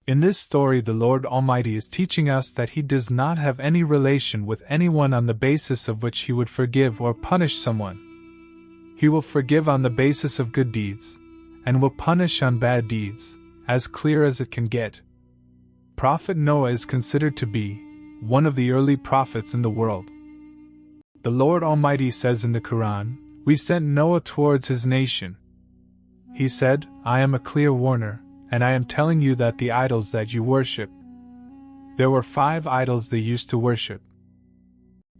In this story, the Lord Almighty is teaching us that He does not have any relation with anyone on the basis of which He would forgive or punish someone. He will forgive on the basis of good deeds, and will punish on bad deeds, as clear as it can get. Prophet Noah is considered to be one of the early prophets in the world. The Lord Almighty says in the Quran, "We sent Noah towards his nation. He said, I am a clear warner, and I am telling you that the idols that you worship." There were 5 idols they used to worship.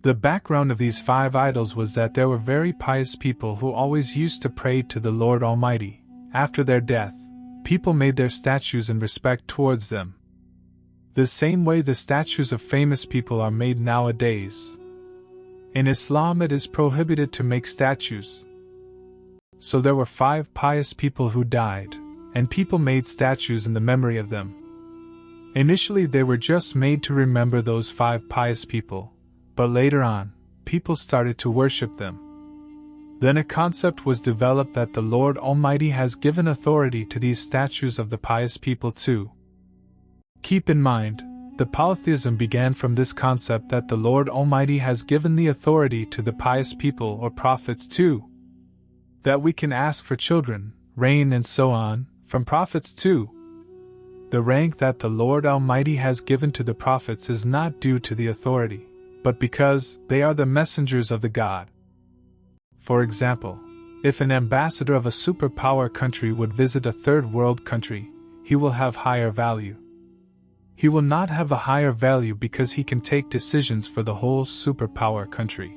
The background of these 5 idols was that there were very pious people who always used to pray to the Lord Almighty. After their death, people made their statues in respect towards them. The same way the statues of famous people are made nowadays. In Islam, it is prohibited to make statues. So there were 5 pious people who died, and people made statues in the memory of them. Initially, they were just made to remember those 5 pious people, but later on, people started to worship them. Then a concept was developed that the Lord Almighty has given authority to these statues of the pious people too. Keep in mind, the polytheism began from this concept that the Lord Almighty has given the authority to the pious people or prophets too. That we can ask for children, rain and so on, from prophets too. The rank that the Lord Almighty has given to the prophets is not due to the authority, but because they are the messengers of the God. For example, if an ambassador of a superpower country would visit a third world country, he will have higher value. He will not have a higher value because he can take decisions for the whole superpower country.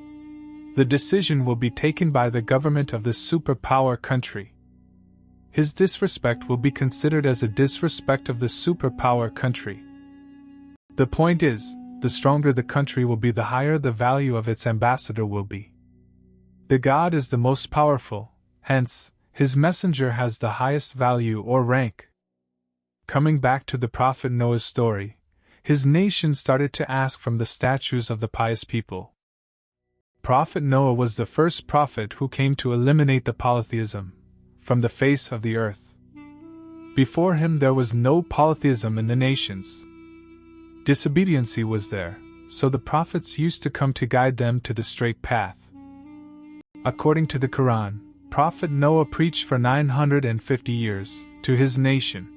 The decision will be taken by the government of the superpower country. His disrespect will be considered as a disrespect of the superpower country. The point is, the stronger the country will be, the higher the value of its ambassador will be. The God is the most powerful, hence, His messenger has the highest value or rank. Coming back to the Prophet Noah's story, his nation started to ask from the statues of the pious people. Prophet Noah was the first prophet who came to eliminate the polytheism from the face of the earth. Before him there was no polytheism in the nations. Disobedience was there, so the prophets used to come to guide them to the straight path. According to the Quran, Prophet Noah preached for 950 years to his nation.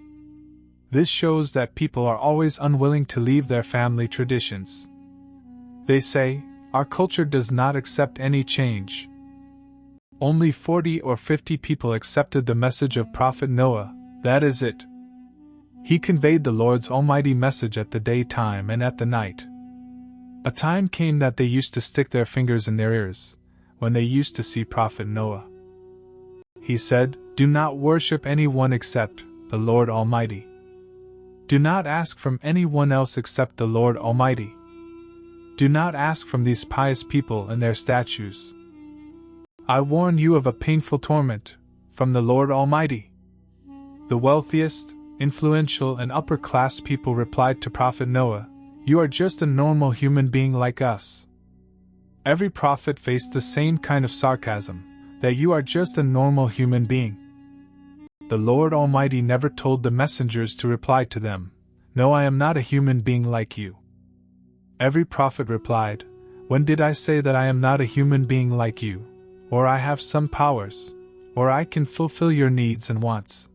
This shows that people are always unwilling to leave their family traditions. They say, "Our culture does not accept any change." Only 40 or 50 people accepted the message of Prophet Noah, that is it. He conveyed the Lord's almighty message at the daytime and at the night. A time came that they used to stick their fingers in their ears, when they used to see Prophet Noah. He said, "Do not worship anyone except the Lord Almighty. Do not ask from anyone else except the Lord Almighty. Do not ask from these pious people and their statues. I warn you of a painful torment from the Lord Almighty." The wealthiest, influential, and upper-class people replied to Prophet Noah, "You are just a normal human being like us." Every prophet faced the same kind of sarcasm, that you are just a normal human being. The Lord Almighty never told the messengers to reply to them, "No, I am not a human being like you." Every prophet replied, "When did I say that I am not a human being like you? Or I have some powers, or I can fulfill your needs and wants?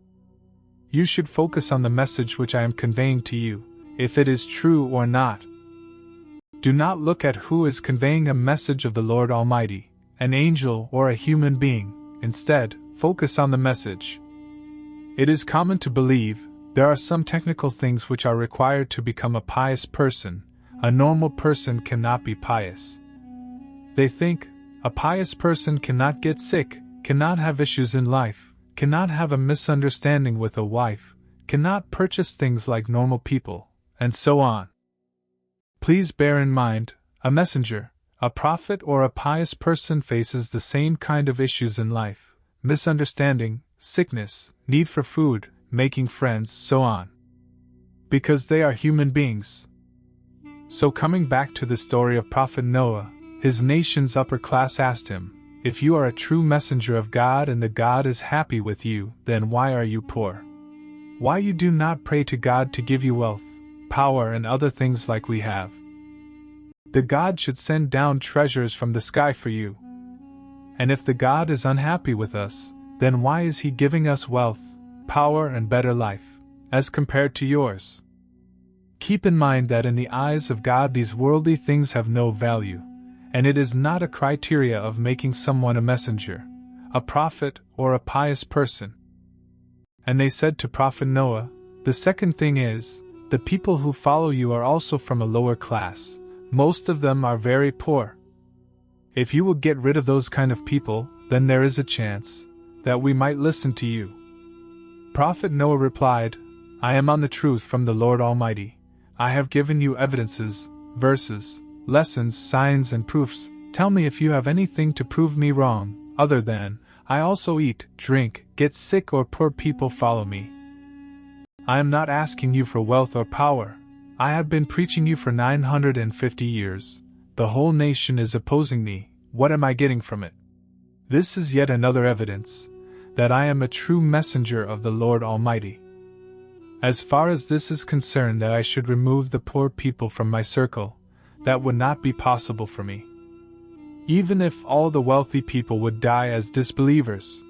You should focus on the message which I am conveying to you, if it is true or not. Do not look at who is conveying a message of the Lord Almighty, an angel or a human being. Instead, focus on the message." It is common to believe there are some technical things which are required to become a pious person. A normal person cannot be pious. They think, a pious person cannot get sick, cannot have issues in life, cannot have a misunderstanding with a wife, cannot purchase things like normal people, and so on. Please bear in mind, a messenger, a prophet, or a pious person faces the same kind of issues in life: misunderstanding, sickness, need for food, making friends, so on. Because they are human beings. So coming back to the story of Prophet Noah, his nation's upper class asked him, "If you are a true messenger of God and the God is happy with you, then why are you poor? why you do not pray to God to give you wealth, power, and other things like we have. The God should send down treasures from the sky for you. And if the God is unhappy with us, then why is He giving us wealth, power, and better life, as compared to yours? Keep in mind that in the eyes of God these worldly things have no value, and it is not a criteria of making someone a messenger, a prophet, or a pious person. And they said to Prophet Noah, the second thing is, the people who follow you are also from a lower class. Most of them are very poor. If you will get rid of those kind of people, then there is a chance that we might listen to you. Prophet Noah replied, I am on the truth from the Lord Almighty. I have given you evidences, verses, lessons, signs, and proofs. Tell me if you have anything to prove me wrong, other than, I also eat, drink, get sick, or poor people follow me. I am not asking you for wealth or power. I have been preaching you for 950 years. The whole nation is opposing me. What am I getting from it? This is yet another evidence that I am a true messenger of the Lord Almighty. As far as this is concerned, that I should remove the poor people from my circle, that would not be possible for me. Even if all the wealthy people would die as disbelievers,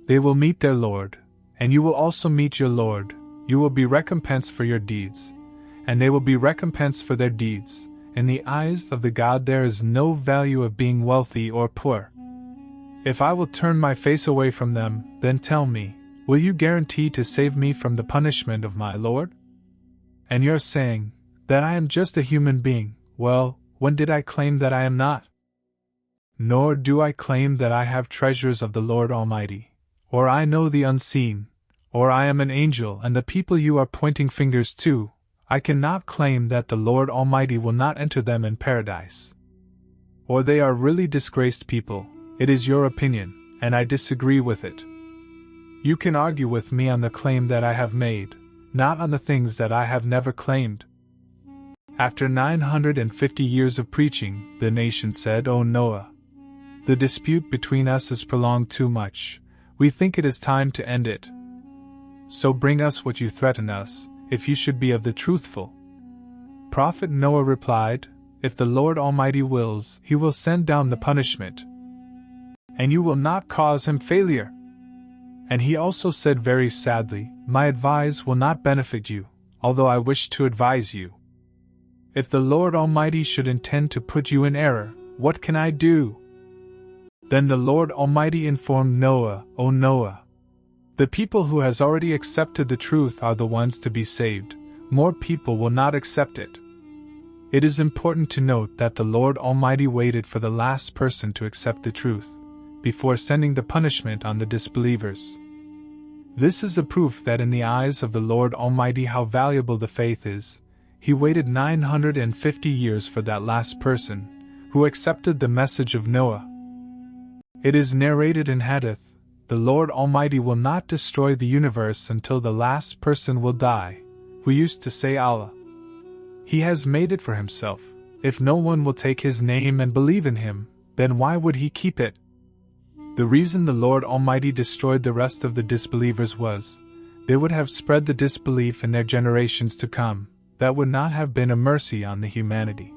they will meet their Lord, and you will also meet your Lord. You will be recompensed for your deeds, and they will be recompensed for their deeds. In the eyes of the God there is no value of being wealthy or poor. If I will turn my face away from them, then tell me, will you guarantee to save me from the punishment of my Lord? And you're saying that I am just a human being. Well, when did I claim that I am not? Nor do I claim that I have treasures of the Lord Almighty, or I know the unseen, or I am an angel and the people you are pointing fingers to. I cannot claim that the Lord Almighty will not enter them in paradise. Or they are really disgraced people. It is your opinion, and I disagree with it. You can argue with me on the claim that I have made, not on the things that I have never claimed. After 950 years of preaching, the nation said, O Noah, the dispute between us is prolonged too much. We think it is time to end it. So bring us what you threaten us, if you should be of the truthful. Prophet Noah replied, If the Lord Almighty wills, He will send down the punishment, and you will not cause Him failure. And he also said very sadly, My advice will not benefit you, although I wish to advise you. If the Lord Almighty should intend to put you in error, what can I do? Then the Lord Almighty informed Noah, O Noah, the people who has already accepted the truth are the ones to be saved. More people will not accept it. It is important to note that the Lord Almighty waited for the last person to accept the truth, before sending the punishment on the disbelievers. This is a proof that in the eyes of the Lord Almighty how valuable the faith is. He waited 950 years for that last person, who accepted the message of Noah. It is narrated in Hadith, the Lord Almighty will not destroy the universe until the last person will die, who used to say Allah. He has made it for Himself. If no one will take His name and believe in Him, then why would He keep it? The reason the Lord Almighty destroyed the rest of the disbelievers was, they would have spread the disbelief in their generations to come. That would not have been a mercy on the humanity.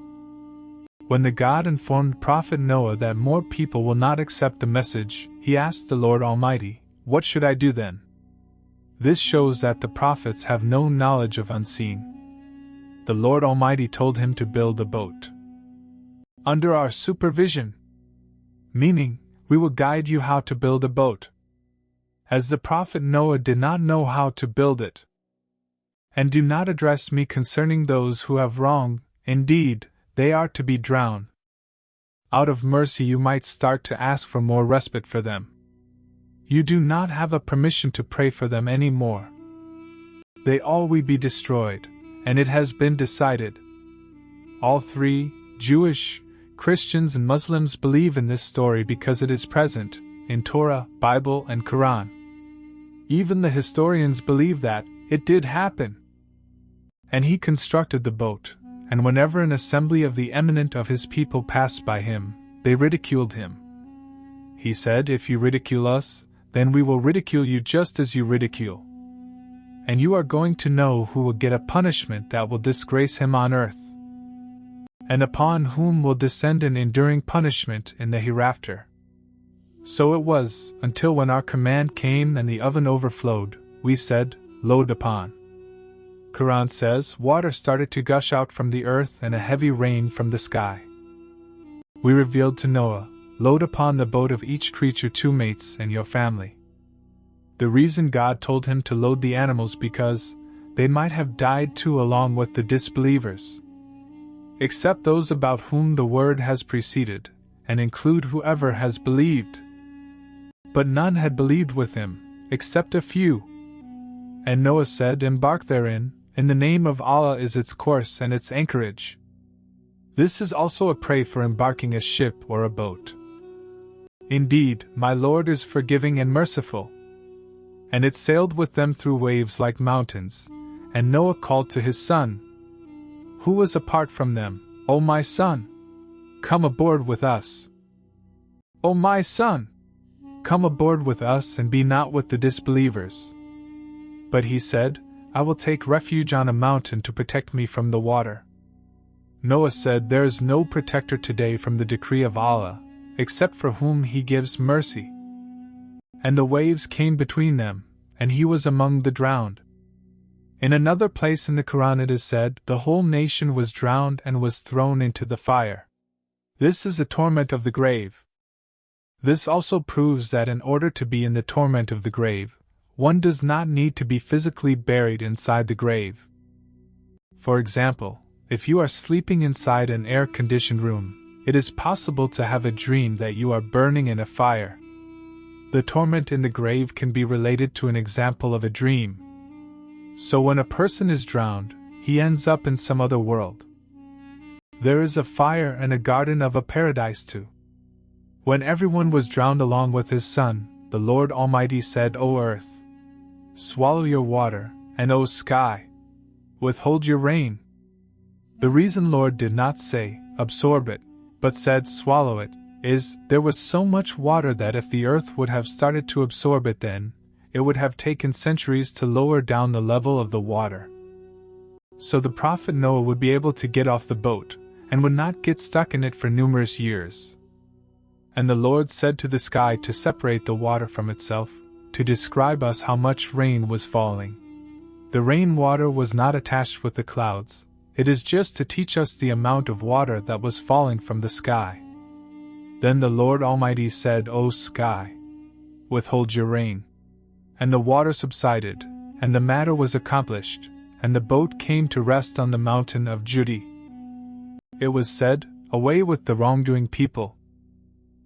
When the God informed Prophet Noah that more people will not accept the message, he asked the Lord Almighty, What should I do then? This shows that the prophets have no knowledge of unseen. The Lord Almighty told him to build a boat under our supervision, meaning, we will guide you how to build a boat. As the Prophet Noah did not know how to build it. And do not address me concerning those who have wronged, indeed, they are to be drowned. Out of mercy you might start to ask for more respite for them. You do not have a permission to pray for them any more. They all will be destroyed, and it has been decided. All three, Jewish, Christians and Muslims believe in this story because it is present in Torah, Bible and Quran. Even the historians believe that it did happen. And he constructed the boat, and whenever an assembly of the eminent of his people passed by him, they ridiculed him. He said, If you ridicule us, then we will ridicule you just as you ridicule. and you are going to know who will get a punishment that will disgrace him on earth, and upon whom will descend an enduring punishment in the hereafter. So it was, until when our command came and the oven overflowed, we said, load upon. Quran says, water started to gush out from the earth and a heavy rain from the sky. We revealed to Noah, load upon the boat of each creature 2 mates and your family. The reason God told him to load the animals because they might have died too along with the disbelievers, except those about whom the word has preceded, and include whoever has believed. But none had believed with him, except a few. And Noah said, embark therein, in the name of Allah is its course and its anchorage. This is also a prey for embarking a ship or a boat. Indeed, my Lord is forgiving and merciful. And it sailed with them through waves like mountains, and Noah called to his son, who was apart from them, O my son, come aboard with us. O my son, come aboard with us and be not with the disbelievers. But he said, I will take refuge on a mountain to protect me from the water. Noah said, there is no protector today from the decree of Allah, except for whom he gives mercy. And the waves came between them, and he was among the drowned. In another place in the Quran it is said, the whole nation was drowned and was thrown into the fire. This is the torment of the grave. This also proves that in order to be in the torment of the grave, one does not need to be physically buried inside the grave. For example, if you are sleeping inside an air-conditioned room, it is possible to have a dream that you are burning in a fire. The torment in the grave can be related to an example of a dream. So when a person is drowned, he ends up in some other world. There is a fire and a garden of a paradise too. When everyone was drowned along with his son, the Lord Almighty said, O earth, swallow your water, and O sky, withhold your rain. The reason Lord did not say, absorb it, but said swallow it, is, there was so much water that if the earth would have started to absorb it then, it would have taken centuries to lower down the level of the water. So the Prophet Noah would be able to get off the boat, and would not get stuck in it for numerous years. And the Lord said to the sky to separate the water from itself, to describe us how much rain was falling. The rainwater was not attached with the clouds, it is just to teach us the amount of water that was falling from the sky. Then the Lord Almighty said, O sky, withhold your rain. And the water subsided, and the matter was accomplished, and the boat came to rest on the mountain of Judi. It was said, away with the wrongdoing people.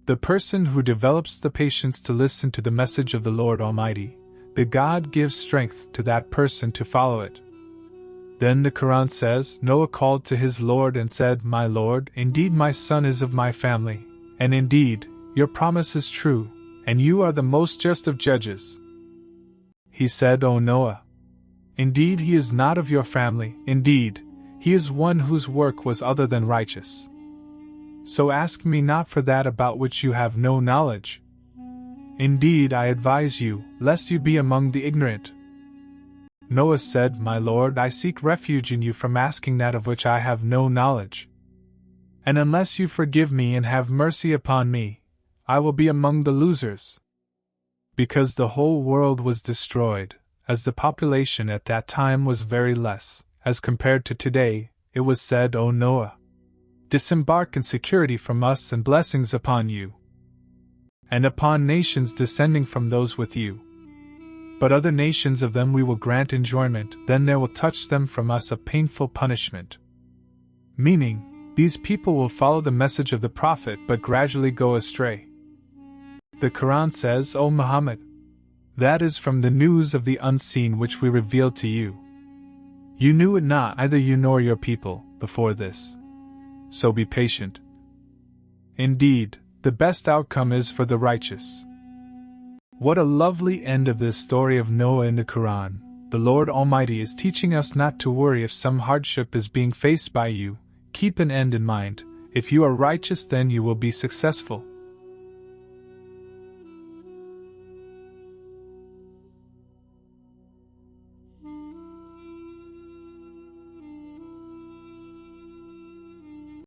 The person who develops the patience to listen to the message of the Lord Almighty, the God gives strength to that person to follow it. Then the Quran says, Noah called to his Lord and said, My Lord, indeed my son is of my family, and indeed, your promise is true, and you are the most just of judges. He said, O Noah, indeed he is not of your family, indeed, he is one whose work was other than righteous. So ask me not for that about which you have no knowledge. Indeed, I advise you, lest you be among the ignorant. Noah said, My Lord, I seek refuge in you from asking that of which I have no knowledge. And unless you forgive me and have mercy upon me, I will be among the losers. Because the whole world was destroyed, as the population at that time was very less, as compared to today, it was said, O Noah, disembark in security from us and blessings upon you, and upon nations descending from those with you. But other nations of them we will grant enjoyment, then there will touch them from us a painful punishment. Meaning, these people will follow the message of the Prophet but gradually go astray. The Quran says, O Muhammad, that is from the news of the unseen which we revealed to you. You knew it not, either you nor your people, before this. So be patient. Indeed, the best outcome is for the righteous. What a lovely end of this story of Noah in the Quran. The Lord Almighty is teaching us not to worry if some hardship is being faced by you. Keep an end in mind. If you are righteous, then you will be successful.